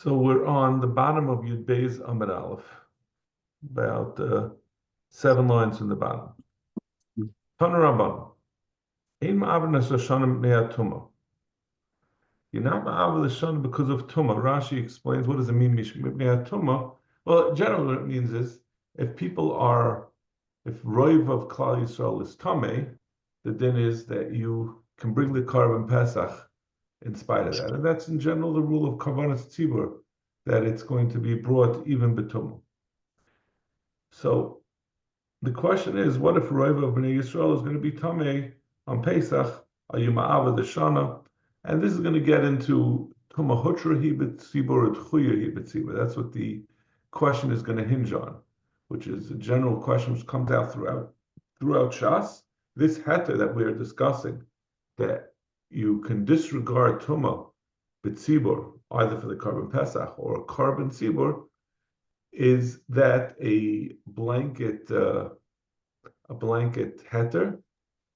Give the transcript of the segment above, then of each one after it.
So we're on the bottom of Yud Beis Amud Aleph, about 7 lines from the bottom. Tana Rabban, Ein ma'aver nesashanim mea tuma. You're not ma'aver l'shanim because of tuma. Rashi explains what does it mean mea tuma. Well, generally what it means is if Roiv of Klal Yisrael is tamei, the din is that you can bring the Karban Pesach in spite of that, and that's in general the rule of Karbanas Tzibur, that it's going to be brought even betumah. So the question is, what if Roiv of Bnei Yisrael is going to be tamei on Pesach? Are you ma'ava the shana? And this is going to get into tumah hutra hi b'tzibur tchuya hi b'tzibur. That's what the question is going to hinge on, which is a general question which comes out throughout Shas. This heter that we are discussing, that you can disregard tumah b'tzibur either for the Karban Pesach or a Karban tzibur, is that a blanket heter,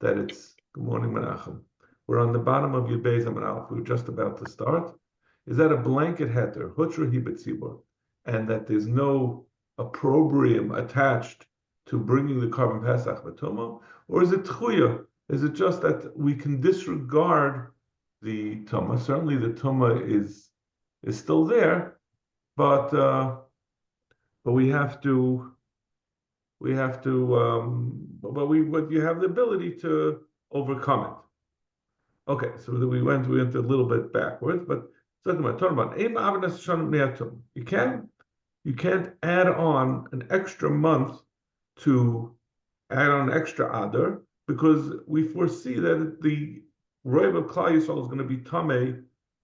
that it's, good morning Menachem, we're on the bottom of Yud Beis Amud Aleph, we were just about to start, is that a blanket heter, hutra hi b'tzibur, and that there's no opprobrium attached to bringing the Karban Pesach b'tumah, or is it tchuya? Is it just that we can disregard the tumah? Certainly the tumah is still there, but we have to, but you have the ability to overcome it. Okay, so we went a little bit backwards, but you can't add on an extra month to add on an extra adar, because we foresee that the Roiv of Klal Yisrael is going to be tamei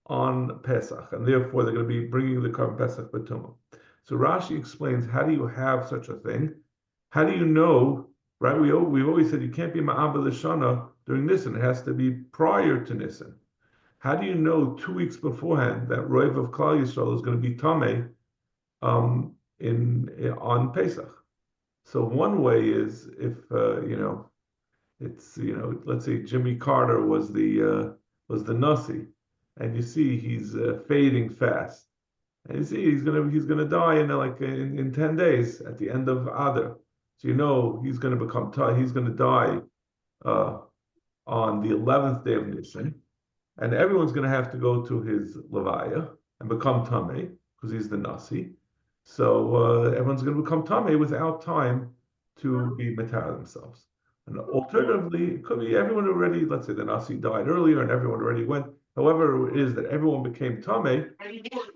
on Pesach, and therefore they're going to be bringing the Karban Pesach b'tumah. So Rashi explains, how do you have such a thing? How do you know, right? We've always said you can't be ma'abel l'shana during Nisan. It has to be prior to Nisan. How do you know 2 weeks beforehand that Roiv of Klal Yisrael is going to be tamei on Pesach? So one way is if let's say Jimmy Carter was the Nasi, and you see he's fading fast. And you see he's gonna die in 10 days at the end of Adar. So he's gonna die on the 11th day of Nisan, and everyone's gonna have to go to his levaya and become tamei because he's the Nasi. So everyone's gonna become tamei without time to be matar themselves. And alternatively, it could be everyone already. Let's say the Nasi died earlier and everyone already went. However, it is that everyone became tamei.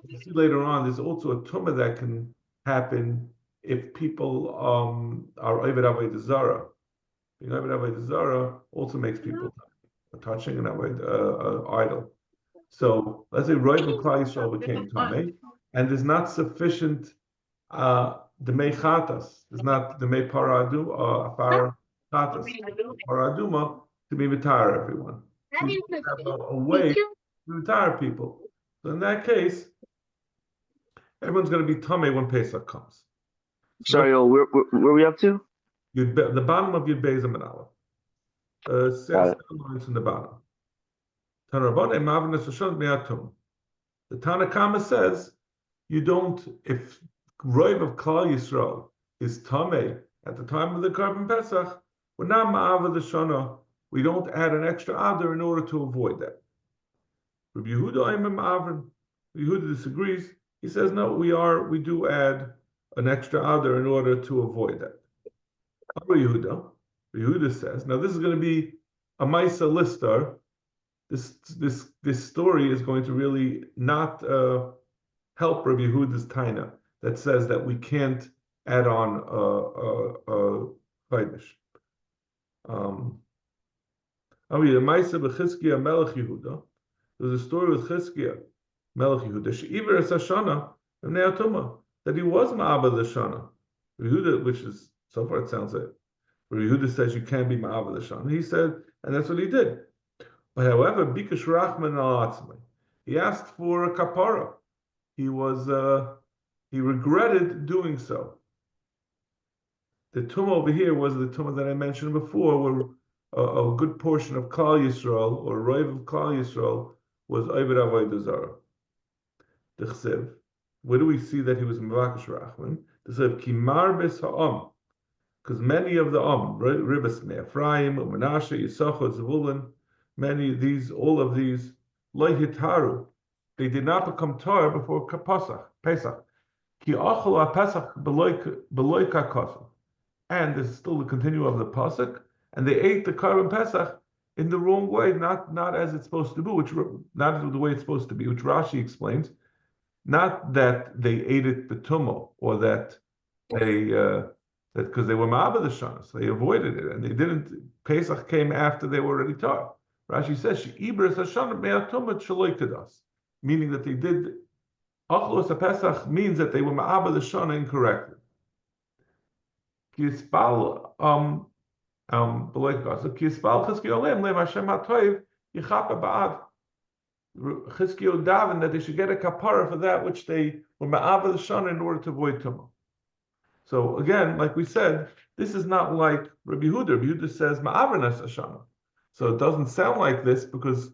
You see later on, there's also a tumah that can happen if people are oved avodah zara. Being oved avodah zara also makes people touching an idol. So let's say Roiv of Klal Yisrael became tamei, and there's not sufficient demei chatas. There's not demei paraduma to be matar everyone. So you have a way to matar people. So in that case, everyone's going to be tamei when Pesach comes. So sorry, where are we up to? The bottom of Yud Beis Amud Aleph. 7 lines from the bottom. The Tana Kama says you don't, if Roiv of Klal Yisrael is tamei at the time of the Karban Pesach, we're not ma'ava the shana. We don't add an extra adar in order to avoid that. Rabbi Yehuda disagrees. He says no, we do add an extra adar in order to avoid that. Rabbi Yehuda says, now this is going to be a Maisa Listar. This story is going to really not help Rabbi Yehuda's taina that says that we can't add on a chaydish. Maisa b'Chizkiya Melech Yehuda. There's a story with Chizkiya Melech Yehuda. She'iver es hashana v'nei atuma, that he was ma'aba the shana. Yehuda, which is so far it sounds like Yehuda says you can't be ma'aba the shana. He said, and that's what he did. But however, bikash rachman al atzmai, he asked for a kapara. He regretted doing so. The tumah over here was the tumah that I mentioned before, where a good portion of Klal Yisrael, or Roiv of Klal Yisrael, was oved avodah zara. The chsev, where do we see that he was Mavakish Rachman? They said Kimar Bes Ha'am, because many of the Ribas Ephraim, Menashe, Yisachar, Zevulun, many of these, all of these, Lo Hitaru, they did not become Torah before Pesach. Ki Achol Pesach Beloy Kakosah. And this is still the continuum of the pasuk, and they ate the Karban Pesach in the wrong way, not as it's supposed to be, not the way it's supposed to be, which Rashi explains. Not that they ate it betumo, or that they that because they were ma'abed the shana, so they avoided it, and they didn't. Pesach came after they were already taught. Rashi says she'ibris hashana me'atumah shaloikadas, meaning that they did achlos Pesach means that they were ma'abed the shana incorrectly. Kispal Kispal Chizkiyolim Leim Hashem HaToiv Yichapa Ba'ad. Chizkiyo daven that they should get a kapara for that which they were ma'ava the shana in order to avoid tumah. So again, like we said, this is not like Rabbi Yehuda. Rabbi Yehuda says ma'avanas ashana. So it doesn't sound like this because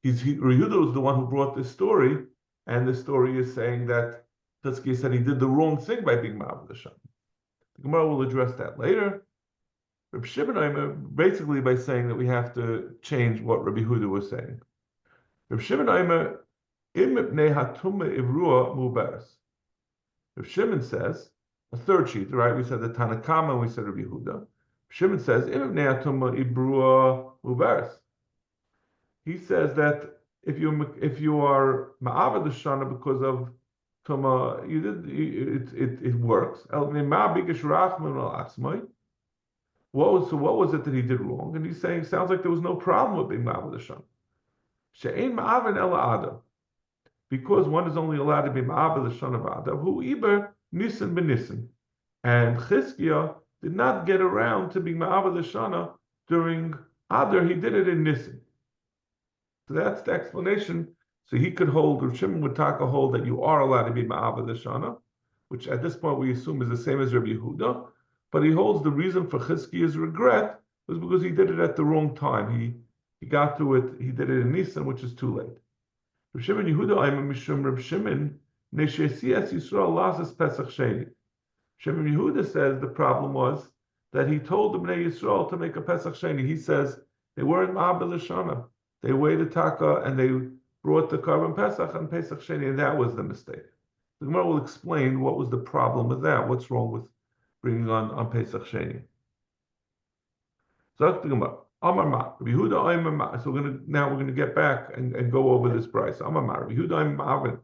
Rabbi Yehuda was the one who brought this story, and the story is saying that Chizkiyo said he did the wrong thing by being ma'ava the shana. The Gemara will address that later. Rabbi Shimon Omer, basically by saying that we have to change what Rabbi Yehuda was saying. Rabbi Shimon Omer, im mipnei hatumah ivrua muberes. Rabbi Shimon says, a third sheet, right? We said the Tanakama and we said Rabbi Yehuda. Rabbi Shimon says, im mipnei hatumah ivrua muberes. He says that if you are ma'avad the shana because of tuma, it works. What was it that he did wrong? And he's saying, sounds like there was no problem with being ma'avad the shana. She'ein ma'aven ela adam, because one is only allowed to be ma'aven the shana of adam. Who iber nisan benisan, and Chizkiya did not get around to being ma'aven the shana during Adar. He did it in Nisan. So that's the explanation. So he could hold, Rav Shimon would hold that you are allowed to be ma'aven the shana, which at this point we assume is the same as Rabbi Yehuda. But he holds the reason for Chizkiya's regret was because he did it at the wrong time. He got to it, he did it in Nisan, which is too late. Rav Shimon Yehuda Ayman Mishum Rav Shimon Neshesias Yisrael Lasas Pesach Sheni. Shimon Yehuda says the problem was that he told the Bnei Yisrael to make a Pesach Sheni. He says they weren't Ma'abel Shana. They waited Taka and they brought the Karban Pesach on Pesach Sheni, and that was the mistake. The Gemara will explain what was the problem with that. What's wrong with bringing on Pesach Sheni? So that's the Gemara. Amar Ma, Rabbi Yehuda Amar Ma. So we're going to get back and go over this price. Amar Ma, Rabbi Yehuda Amar Ma'avin.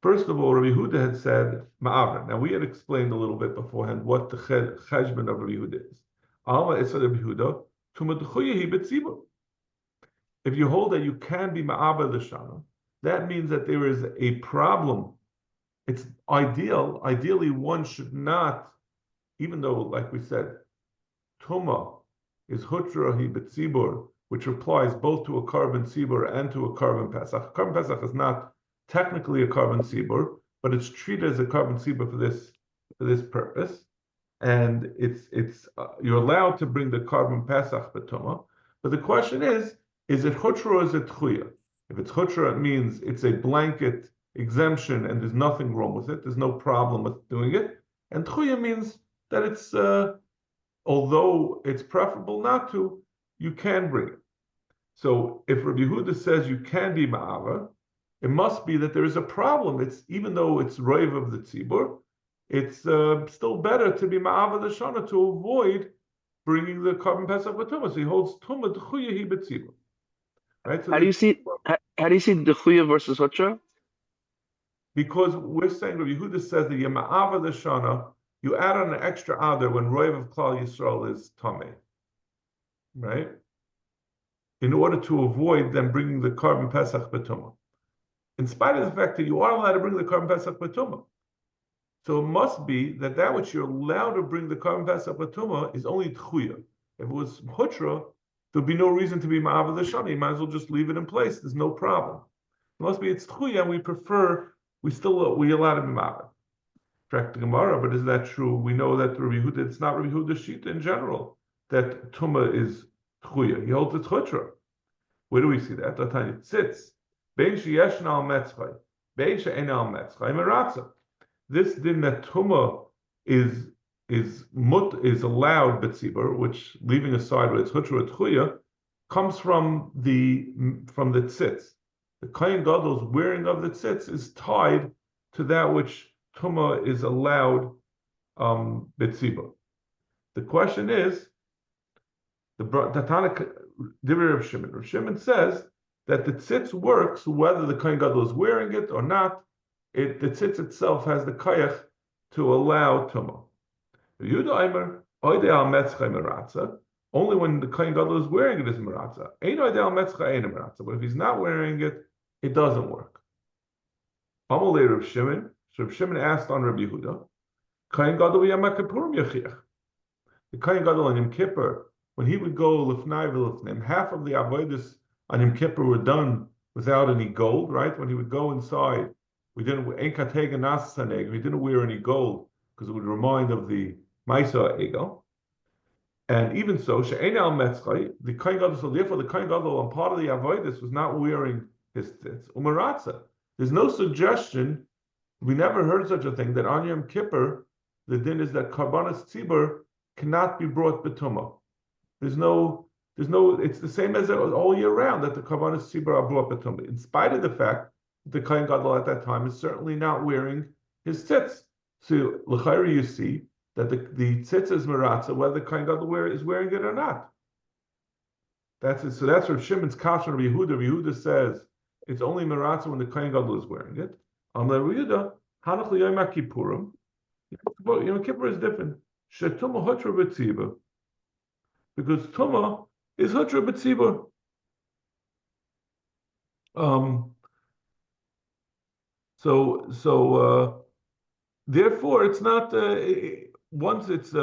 First of all, Rabbi Yehuda had said Ma'avin. Now we had explained a little bit beforehand what the cheshbon of Rabbi Yehuda is. Alma is Rabbi Yehuda Tuma D'chuya Betzibur. If you hold that you can be Ma'ava l'shana, that means that there is a problem. It's ideally one should not, even though, like we said, Tuma is Hutra hi betzibur, which applies both to a Karban Tzibur and to a Karban Pesach. Karban Pesach is not technically a Karban Tzibur, but it's treated as a Karban Tzibur for this purpose. And it's you're allowed to bring the Karban Pesach betuma. But the question is it Hutra or is it Tchuya? If it's Hutra, it means it's a blanket exemption and there's nothing wrong with it. There's no problem with doing it. And Tchuya means that it's although it's preferable not to, you can bring it. So if Rabbi Yehuda says you can be ma'ava, it must be that there is a problem. It's even though it's roiv of the tzibur, it's still better to be ma'ava the shana to avoid bringing the Karban Pesach b'tumah. So he holds tumah d'chuya hi b'tzibur. Right. So how do you see d'chuya versus hutra? Because we're saying Rabbi Yehuda says that you're ma'ava the shana. You add on an extra adar when roiv of Klal Yisrael is tameh, right? In order to avoid them bringing the Karban Pesach b'tumah, in spite of the fact that you are allowed to bring the Karban Pesach b'tumah. So it must be that which you're allowed to bring the Karban Pesach b'tumah is only t'chuya. If it was hutra, there'd be no reason to be ma'ava the shana. You might as well just leave it in place. There's no problem. It must be it's t'chuya, and we allowed to be ma'ava. Track the Gemara, but is that true? We know that Rabbi Yehuda, it's not Rabbi Yehuda's shita in general, that Tumah is Tchuya. He holds it's Chutra. Where do we see that? It sits. Ben Sheyeshna al Metzchay. Beisha enal metzcha meratza. This din that tuma is is allowed betzibur, which leaving aside what it's hutra tchuya, comes from the tzitz. The kohen gadol's wearing of the tzitz is tied to that which tuma is allowed betzibur. The question is the Tanakh Divrei Rav Shimon. Rav Shimon says that the tzitz works whether the kohen gadol is wearing it or not. The tzitz itself has the koyach to allow tumah. Only when the kohen gadol is wearing it is meratza. But if he's not wearing it, it doesn't work. Amalei Rav Shimon. So Rav Shimon asked on Rabbi Yehuda, kohen gadol v'yom kippurim yachiach. The kohen gadol on Yom Kippur, when he would go lifnai v'lifnim, half of the avodas on Yom Kippur were done without any gold, right? When he would go inside, we didn't wear any gold because it would remind of the Maisa Egel. And even so, She'enal Metzchai, the Kohen Gadol, so therefore the Kohen Gadol on part of the avodas was not wearing his tzitz. Umaratza. There's no suggestion, we never heard such a thing, that on Yom Kippur, the din is that Karbanas Tzibur cannot be brought betuma. There's no, it's the same as it was all year round that the Karbanas Tzibur are brought betuma. In spite of the fact the Kohen Gadol at that time is certainly not wearing his tzitz. So l'chayri you see that the tzitz is meratza whether the Kohen Gadol is wearing it or not. That's it. So that's Rav Shimon's kasha Rabbi Yehuda. Rabbi Yehuda says it's only meratza when the Kohen Gadol is wearing it. Rabbi Yehuda hanach l'yom kippurim. Yom Kippur is different. Shetuma hutra b'tziba, because tuma is hutra b'tziba. Therefore, it's not once it's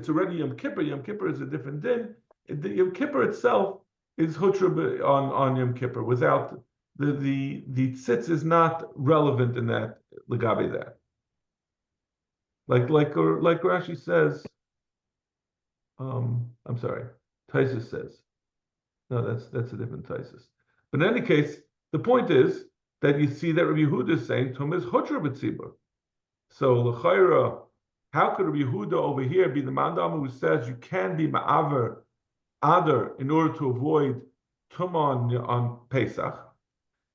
already Yom Kippur. Yom Kippur is a different din. The Yom Kippur itself is hutra on Yom Kippur. Without the tzitz is not relevant in that legabe that. Like Rashi says. I'm sorry. Taisus says. No, that's a different Taisus. But in any case, the point is that you see that Rabbi Yehuda is saying Tum is Hutra b'tzibur. So l'chayra, how could Rabbi Yehuda over here be the mandam who says you can be ma'aver adar in order to avoid Tumah on Pesach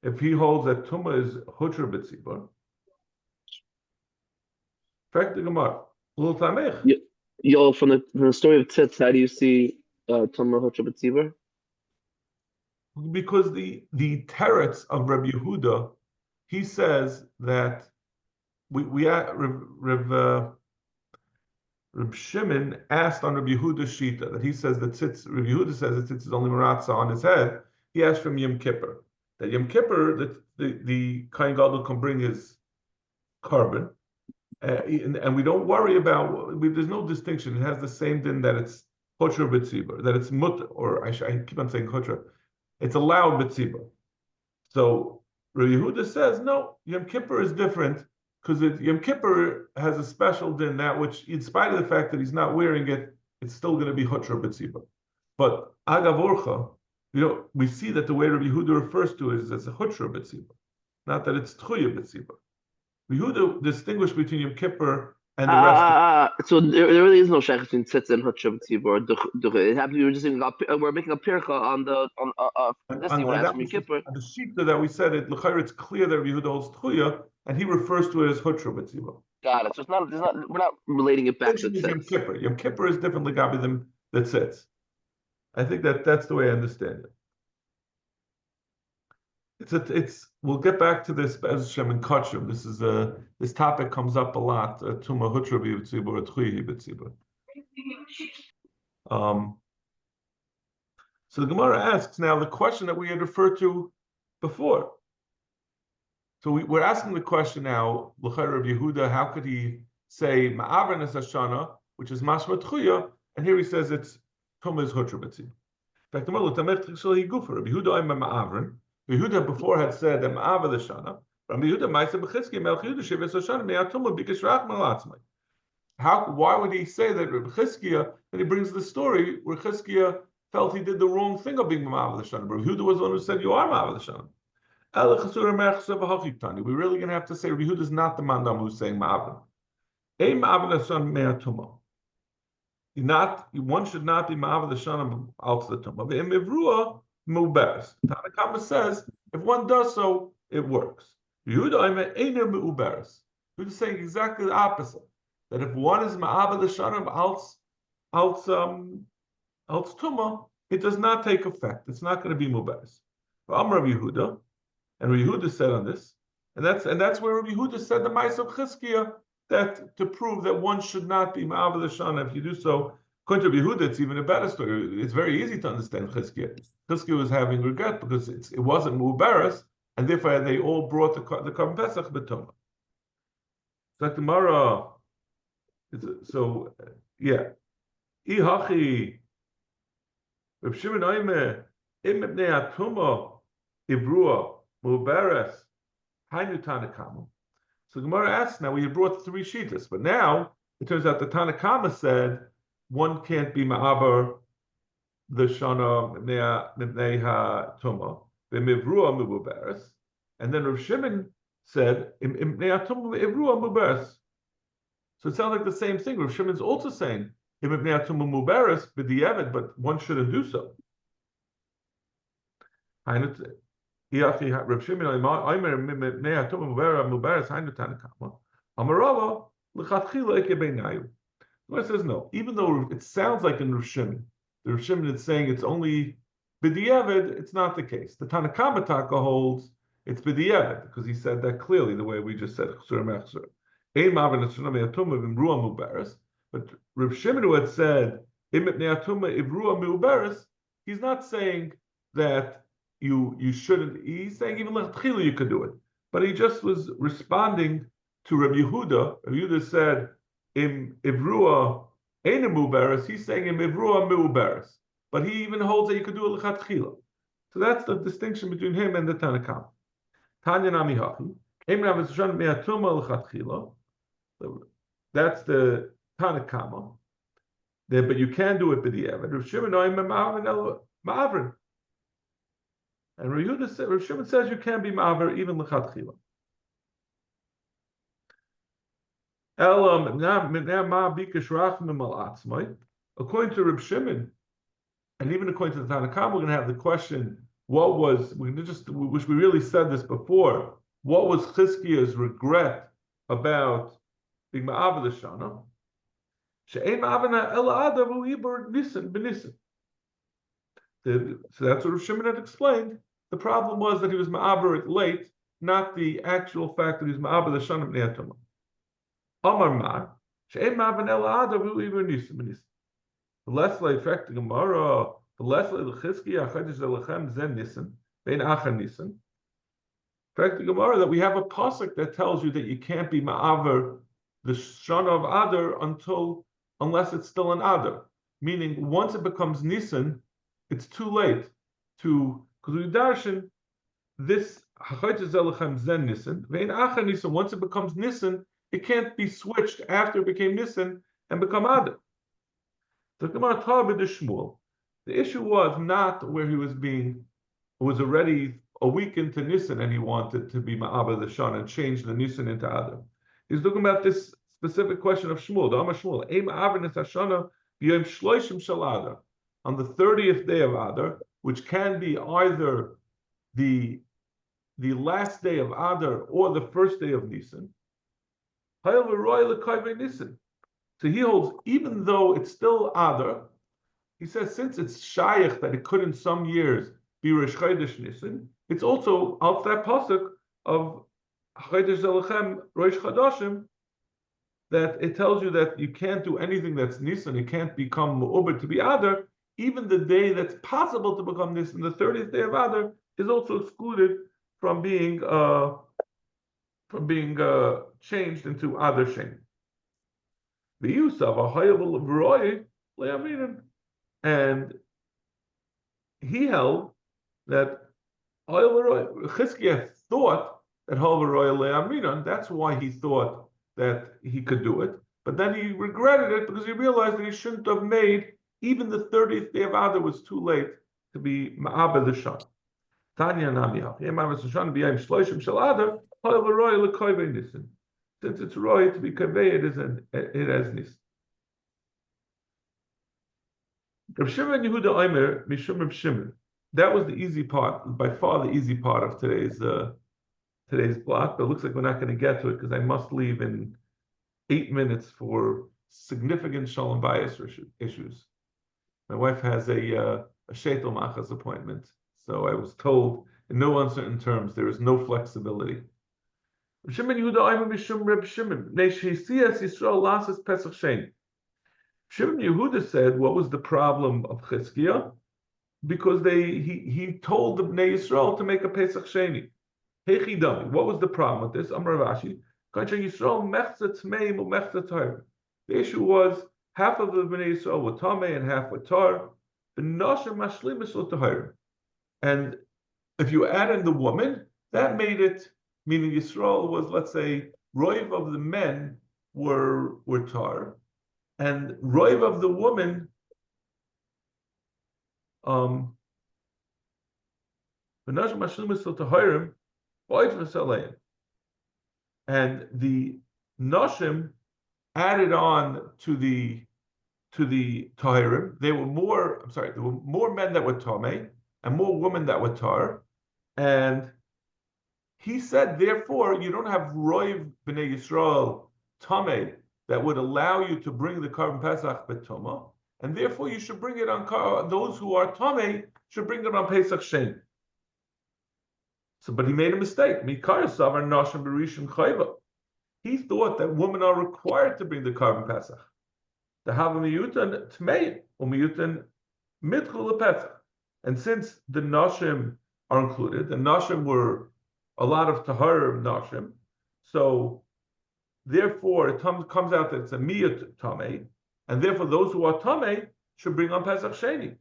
if he holds that Tumah is Hutra b'tzibur? Fact the Gemara. Yo, from the story of Tzitz, how do you see Tumah Hutra b'tzibur? Because the teretz of Rabbi Yehuda, he says that Reb Shimon asked on Rabbi Yehuda's shita that he says that tzitz. Rabbi Yehuda says that tzitz is only maratza on his head. He asked from Yom Kippur that Yom Kippur the kohen gadol can bring his carbon, and we don't worry about. There's no distinction. It has the same din that it's hotra b'tzibur, that it's mut, or I keep on saying hotra. It's allowed b'tzibur. So Rabbi Yehuda says, no, Yom Kippur is different because Yom Kippur has a special din, that which, in spite of the fact that he's not wearing it, it's still going to be hutra b'tzibur. But agav orcha, we see that the way Rabbi Yehuda refers to it is as a hutra b'tzibur, not that it's tchuya b'tzibur. Rabbi Yehuda distinguished between Yom Kippur and the rest. So there really is no shaykhs between tzitz and hutra b'tzibur. It happens we were just we're making a pircha on this thing when Yom Kippur. On the shita that we said it, l'chayr, it's clear that Rabbi Yehuda holds tchuya, and he refers to it as hutra b'tzibur. Got it. So we're not relating it back to tzitz. Yom Kippur. Yom Kippur is different legabi than the tzitz. I think that's the way I understand it. We'll get back to this as Shem and Kachim. This topic comes up a lot. Tuma hutra b'tzibur, tchuyi b'tzibur. So the Gemara asks now the question that we had referred to before. So we're asking the question now, l'chayr Rabbi Yehuda, how could he say ma'aver nes hashana, which is mashma tchuya, and here he says it's tuma is hutra b'tzibur. In fact, the Gemara l'tamech t'chshel hi gufa. Rabbi Yehuda I'm ma'averin. Rabbi Yehuda before had said that ma'aver the shana. Rabbi Yehuda ma'aseh b'chizki melch Yehuda sheves hashana me'atuma b'kishrach malatzmai. Why would he say that Reb Chizkiah, that he brings the story where Chizkiah felt he did the wrong thing of being Ma'av L'Shana? Reb Yehuda was the one who said, you are Ma'av L'Shana. We're really going to have to say Reb Yehuda is not the mandam who's saying Ma'av. One should not be Ma'av L'Shana out to the Tumah. Tanakama says, if one does so, it works. Yehuda is saying exactly the opposite. That if one is Ma'av L'Shana out Tumah, it does not take effect. It's not going to be Muberes. Amar Rabbi Yehuda, and Rabbi Yehuda said on this, and that's where Rabbi Yehuda said the Ma'aseh of Chizkiah, that to prove that one should not be Ma'av L'Shana. If you do so, according to Rabbi Yehuda, it's even a better story. It's very easy to understand Chizkiah. Chizkiah was having regret because it wasn't Muberes, and therefore they all brought the Korban Pesach b'Tumah. So Gemara. So yeah, Ihachi Reb Shimon Oimer Im Bnei Atuma Ibrua Muberes Hainu Tanakama. So Gemara asks now, we brought 3 shitas, but now it turns out the Tanakama said one can't be Ma'aber the Shana Mibnei HaTuma B'Mivrua Muberes, and then Reb Shimon said Im Bnei Atuma Ibrua Muberes. So it sounds like the same thing. Rav Shimon's also saying, but one shouldn't do so. Rav Shimon, says no. Even though it sounds like in Rav Shimon, the Rav Shimon is saying it's only b'di'evid, it's not the case. The Tanakama Taka holds it's b'di'evid, because he said that clearly the way we just said. But Rav Shimon, who had said he's not saying that you shouldn't. He's saying even l'chatchila you could do it. But he just was responding to Rabbi Yehuda. Rabbi Yehuda said im ivrua ein muberes. He's saying im ivrua muberes. But he even holds that you could do it l'chatchila. So that's the distinction between him and the Tanakam. Tanya nami hachi. That's the Tanakama. But you can do it b'di'evid. Rav Shimon ma'avrin. And Rav Shimon says you can be ma'aver even l'chatchila. According to Rav Shimon, and even according to the Tanakama, we're going to have the question: which we really said this before. What was Chizkiah's regret about being Ma'av L'Shana? She'ein Ma'avena Ela Adav U'ibur Nisan B'Nisan. So that's what Rav Shimon had explained. The problem was that he was Ma'aber it late, not the actual fact that he was Ma'aber L'Shana B'nei Tumah. Amar Mar She'ein Ma'avena Ela Adav U'ibur Nisan B'Nisan. The less like fact the Gemara, the less like the Chizkiah Chadish Zelechem Zen Nisan Bein Achar Nisan. In fact, the Gemara that we have a pasuk that tells you that you can't be ma'aver the shana of Adar unless it's still an Adar. Meaning, once it becomes Nisan, it's too late because we darshan this hachayt zelechem zen Nisan vein achar Nisan. Once it becomes Nisan, it can't be switched after it became Nisan and become Adar. So Gemara Tabed the Shmuel. The issue was not where he was already a week into Nisan and he wanted to be Ma'aber the Shana and change the Nisan into Adar. He's talking about this specific question of Shmuel. The Amar Shmuel, Ein Ma'aber Nis Hashana b'yom shloishim shel Adar. On the 30th day of Adar, which can be either the last day of Adar or the first day of Nisan. So he holds, even though it's still Adar, he says since it's Shayach that it could in some years be Rosh Chodesh Nisan, it's also out that pasuk of Chodesh Zelechem Rosh Chodashim that it tells you that you can't do anything that's Nisan, it can't become Mu'uber to be Adar. Even the day that's possible to become Nisan, the 30th day of Adar, is also excluded from being changed into Adar Shem. The use of a Hayavul V'roi Le'aminim, and he held that Chizkiah thought that Halvaroy Le'aminon, that's why he thought that he could do it. But then he regretted it because he realized that he shouldn't have made even the 30th day of Adar was too late to be Ma'abed the Shan. Tanya Namiach. Since it's roy to be conveyed, it has nis. Rav Shimon Yehuda Omer Mishum Rav Shimon. That was the easy part, by far the easy part of today's block. But it looks like we're not going to get to it because I must leave in 8 minutes for significant shalom bias issues. My wife has a sheitel machas appointment, so I was told in no uncertain terms there is no flexibility. Shimon Yehuda Omer Mishum Reb Shimon. Neishisias Yisrael lasses Pesach Sheni. Shimon Yehuda said, what was the problem of Chizkiah? Because he told the Bnei Yisrael to make a Pesach Sheni. Hechidami. What was the problem with this? Amar Rashi. The issue was half of the Bnei Yisrael were Tamei and half were Tar. And if you add in the woman, that made it, meaning Yisrael was, let's say, Roiv of the men were Tar, and Roiv of the woman, and the Noshim added on to the Tahirim. There were more men that were Tamei and more women that were Tar. And he said, therefore, you don't have Roiv B'nai Yisrael Tamei that would allow you to bring the Karban Pesach B'Toma, and therefore you should bring it on those who are Tamei should bring it on Pesach Sheni. So, but he made a mistake. He thought that women are required to bring the Karban Pesach. The Havamiyutan Tmei Umiyutan Mitchul Pesach. And since the Nashim are included, the Nashim were a lot of Tahar Nashim, so therefore it comes out that it's a Miyut Tamei, and therefore those who are Tamei should bring on Pesach Sheni.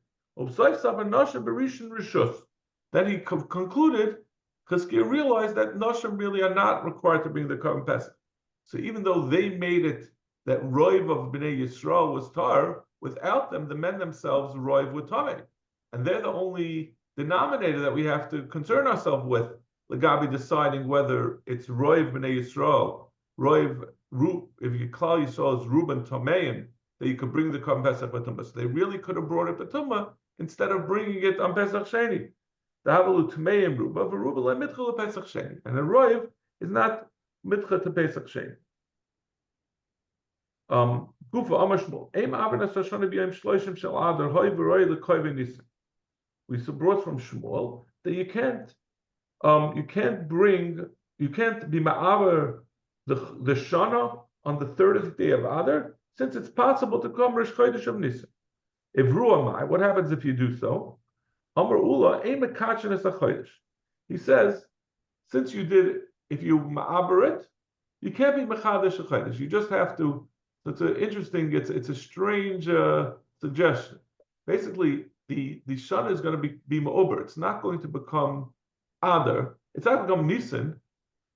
Then he concluded, Chizkiah realized that Nashim really are not required to bring the Karban Pesach. So even though they made it that Roiv of Bnei Yisrael was Tar, without them, the men themselves, Roiv were Tamei. And they're the only denominator that we have to concern ourselves with, Lagabi deciding whether it's Roiv Bnei Yisrael, Roiv, if you Klal Yisrael is Reuben Tameim, that you could bring the Karban Pesach B'Tumah. So they really could have brought it B'Tumah instead of bringing it on Pesach Sheni. The Havalu Tameim Ruba, Veruba Le Mitchel Pesach Sheni. And a Roiv is not Mitchel to Pesach Sheni. Gufa Amashmul. Aim Avanas Hashana B'Yom Shloishim Shel Adar Hoy V'Roy L'Koy Nisim. We brought from Shmuel that you can't be ma'aver the Shana on the 30th day of Adar, since it's possible to come Rosh Chodesh of Nisan. If Ruamai, what happens if you do so? Amar Ula ein mekachin es hachodesh. He says, since you did, if you ma'aber it, you can't be mechadesh hachodesh. You just have to. It's it's a strange suggestion. Basically, the Shana is going to be ma'ober. It's not going to become Adar. It's not going to become Nisan,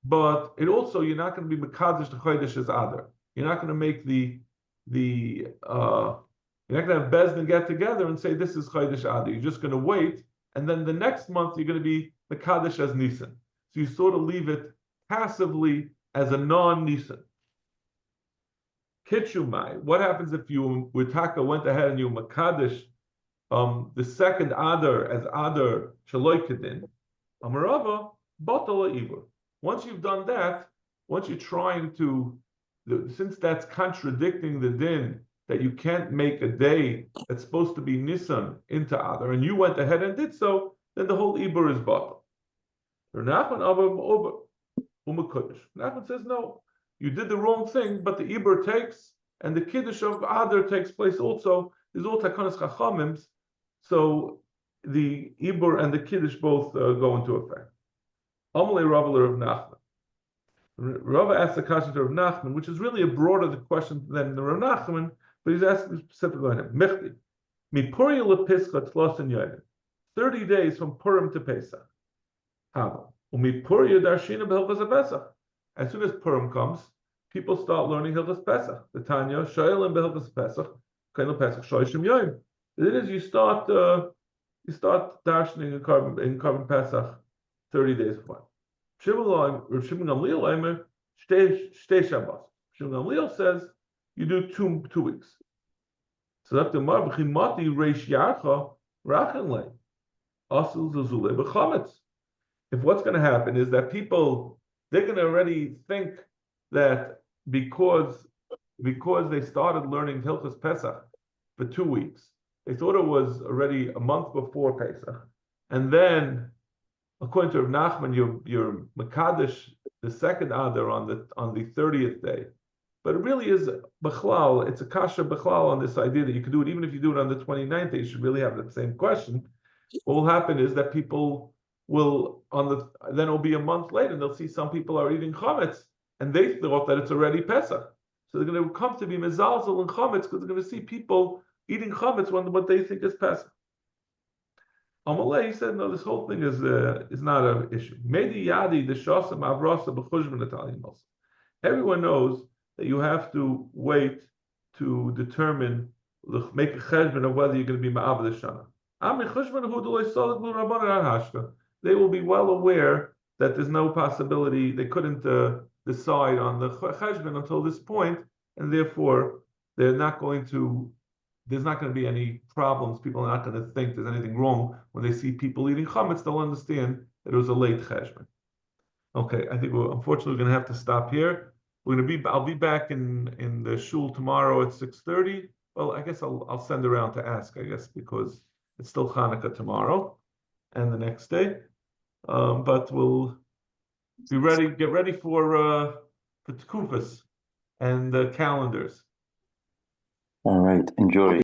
but it also, you're not going to be mekadesh the chodesh as Adar. You're not going to make you're not going to have Bezdin get together and say this is chodesh Adar. You're just going to wait, and then the next month you're going to be mekadesh as Nisan. So you sort of leave it passively as a non-Nisan. Kitchumai. What happens if you Witaka went ahead and you mekadesh the second Adar as Adar Shaloi Kedin? Amarava Batala Ibur. Once you've done that, once you're trying to, since that's contradicting the din that you can't make a day that's supposed to be Nisan into Adar, and you went ahead and did so, then the whole Ibur is Batal. Nachman says no, you did the wrong thing, but the Ibur takes, and the Kiddush of Adar takes place also. There's all Takanas Chachamims, so the Ibur and the Kiddush both go into effect. Amalei Rava of Nachman. Rava asked the question to Rav Nachman, which is really a broader question than the Rav Nachman, but he's asking specifically on him. Mechti, mi Purim lePischa Tlosin Yodim, 30 days from Purim to Pesach. Hava, umi Purim Darshina b'Hilchos HaPesach. As soon as Purim comes, people start learning Hilchos Pesach. The Tanya, Shoyelim beHilchos Pesach, Kainel Pesach, Shoyshim Yoyim. It is you start darshaning in Carbon Pesach 30 days before. Rav Shimon Gamliel Eimer, Shtei Shabbos. Shimon Gamliel says you do 2 weeks. So that's the Mar B'chimati Reish Yarcha Rachan Lei Asul Zuzule B'chametz. If what's going to happen is that people, they're going to already think that because they started learning Hilchos Pesach for 2 weeks, they thought it was already a month before Pesach, and then according to Rav Nachman, you're Mekadesh the second Adar on the 30th day, but it really is Bechlal. It's a kasha Bechlal on this idea that you could do it even if you do it on the 29th day. You should really have the same question. What will happen is that people will then it'll be a month later, and they'll see some people are eating chametz, and they thought that it's already Pesach. So they're going to come to be mezalzel and chametz because they're going to see people eating chametz when what they think is Pesach. Amalei, he said, no, this whole thing is not an issue. Everyone knows that you have to wait to determine, make a cheshbon of whether you're going to be ma'abed shana. They will be well aware that there's no possibility, they couldn't decide on the cheshbon until this point, and therefore there's not going to be any problems. People are not going to think there's anything wrong when they see people eating chametz. They'll understand that it was a late cheshbon. Okay, I think unfortunately we're going to have to stop here. I'll be back in the shul tomorrow at 6:30. Well, I guess I'll send around to ask, I guess, because it's still Hanukkah tomorrow and the next day. But we'll be ready. Get ready for Tekufas and calendars. All right, enjoy.